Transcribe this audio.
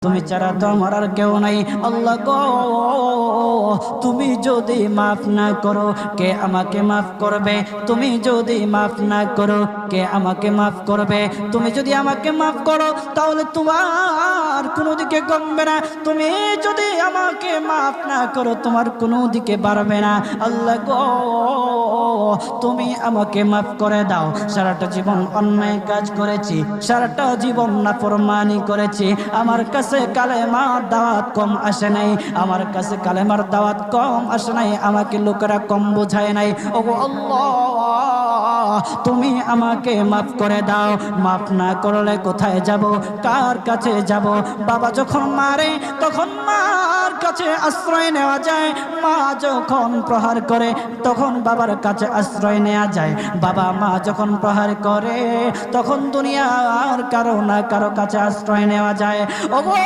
তুমি ছাড়া তো আমার আর কেউ নাই। আল্লাহ গো, তুমি যদি মাফ না করো কে আমাকে মাফ করবে? তুমি যদি মাফ না করো কে আমাকে মাফ করবে? তুমি যদি আমাকে মাফ করো তাহলে তোমার কোনো দিকে কমবে না, তুমি যদি আমাকে মাফ না করো তোমার কোনো দিকে বাড়বে না। আল্লাহ গো, তুমি আমাকে মাফ করে দাও। সারাটা জীবন অন্যায় কাজ করেছি, সারাটা জীবন নাফরমানি করেছি, আমার কাছে কালেমার দাওয়াত কম আসে নাই, আমার কাছে কালেমার দাওয়াত কম আসে নাই, আমাকে লোকেরা কম বোঝায় নাই। ওগো আল্লাহ, তুমি আমাকে মাফ করে দাও। মাফ না করলে কোথায় যাব, কার কাছে যাব? বাবা যখন মারে তখন মার কাছে আশ্রয় নেওয়া যায়, মা যখন প্রহার করে তখন বাবার কাছে আশ্রয় নেওয়া যায়, বাবা মা যখন প্রহার করে তখন দুনিয়ার কারো না কারো কাছে আশ্রয় নেওয়া যায়। ওগো